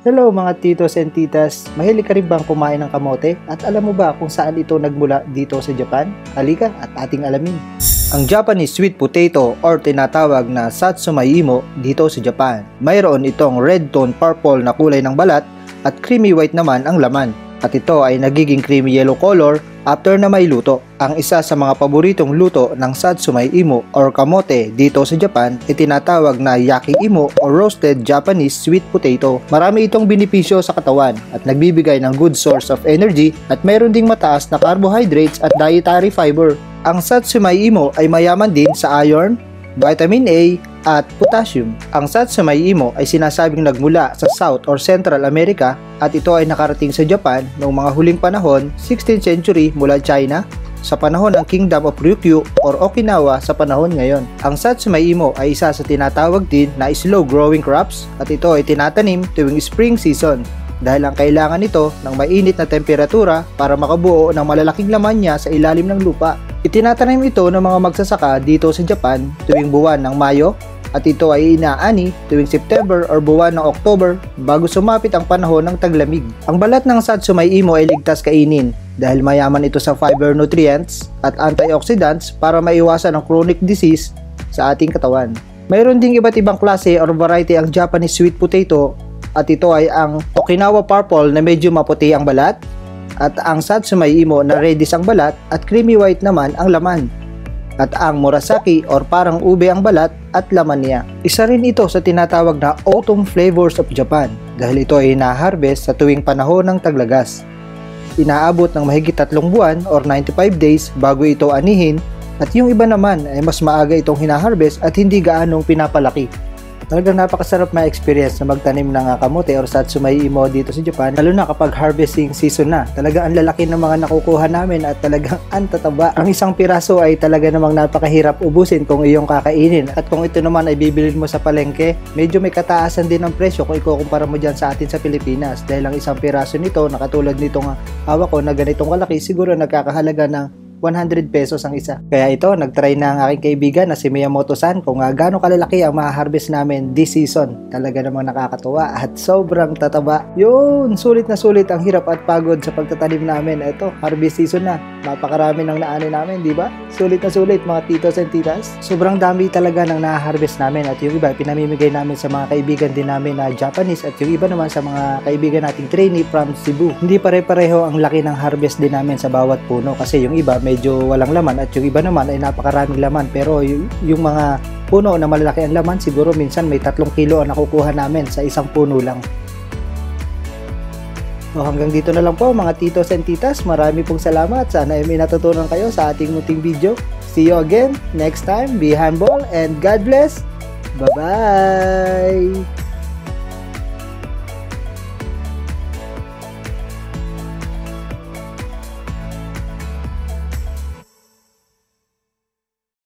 Hello mga titos and titas, mahilig ka rin bang kumain ng kamote? At alam mo ba kung saan ito nagmula dito sa Japan? Halika at ating alamin. Ang Japanese sweet potato or tinatawag na Satsuma Imo dito sa Japan. Mayroon itong red tone purple na kulay ng balat at creamy white naman ang laman. At ito ay nagiging creamy yellow color after na may luto. Ang isa sa mga paboritong luto ng Satsuma Imo or kamote dito sa Japan ay tinatawag na Yaki Imo or roasted Japanese sweet potato. Marami itong benepisyo sa katawan at nagbibigay ng good source of energy at mayroon ding mataas na carbohydrates at dietary fiber. Ang Satsuma Imo ay mayaman din sa iron, vitamin A at potassium. Ang Satsuma Imo ay sinasabing nagmula sa South or Central America at ito ay nakarating sa Japan noong mga huling panahon, 16th century mula China, sa panahon ng Kingdom of Ryukyu or Okinawa sa panahon ngayon. Ang Satsuma Imo ay isa sa tinatawag din na slow growing crops at ito ay tinatanim tuwing spring season dahil ang kailangan nito ng mainit na temperatura para makabuo ng malalaking laman niya sa ilalim ng lupa. Itinatanim ito ng mga magsasaka dito sa Japan tuwing buwan ng Mayo at ito ay inaani tuwing September or buwan ng October bago sumapit ang panahon ng taglamig. Ang balat ng Satsuma Imo ay ligtas kainin dahil mayaman ito sa fiber nutrients at antioxidants para maiwasan ang chronic disease sa ating katawan. Mayroon ding iba't ibang klase or variety ang Japanese sweet potato at ito ay ang Okinawa purple na medyo maputi ang balat at ang Satsuma Imo na reddish ang balat at creamy white naman ang laman. At ang Murasaki or parang ube ang balat at laman niya. Isa rin ito sa tinatawag na autumn flavors of Japan dahil ito ay na-harvest sa tuwing panahon ng taglagas. Inaabot ng mahigit 3 buwan or 95 days bago ito anihin at yung iba naman ay mas maaga itong hinaharvest at hindi gaanong pinapalaki. Talagang napakasarap ma-experience na magtanim ng kamote or Satsuma Imo dito sa Japan, lalo na kapag harvesting season na. Talagang ang lalaki ng mga nakukuha namin at talagang ang tataba. Ang isang piraso ay talaga namang napakahirap ubusin kung iyong kakainin. At kung ito naman ay bibilin mo sa palengke, medyo may kataasan din ng presyo kung ikukumpara mo dyan sa atin sa Pilipinas. Dahil ang isang piraso nito, nakatulad nitong hawak ko na ganitong kalaki, siguro nagkakahalaga ng 100 pesos ang isa. Kaya ito, nagtry na ang aking kaibigan na si Miyamoto-san kung gaano kalalaki ang ma-harvest namin this season. Talaga namang nakakatuwa at sobrang tataba. Yun, sulit na sulit ang hirap at pagod sa pagtatanim namin. Ito, harvest season na. Napakarami ng naani namin, di ba? Sulit na sulit mga titos and titas. Sobrang dami talaga ng na-harvest namin at yung iba pinamimigay namin sa mga kaibigan din namin na Japanese at yung iba naman sa mga kaibigan nating trainee from Cebu. Hindi pare-pareho ang laki ng harvest din namin sa bawat puno kasi yung iba medyo walang laman at yung iba naman ay napakaraming laman pero yung mga puno na malalaki ang laman siguro minsan may 3 kilo ang nakukuha namin sa isang puno lang. So hanggang dito na lang po mga titos and titas, marami pong salamat, sana ay may natutunan kayo sa ating munting video. See you again next time, be humble and God bless, bye bye.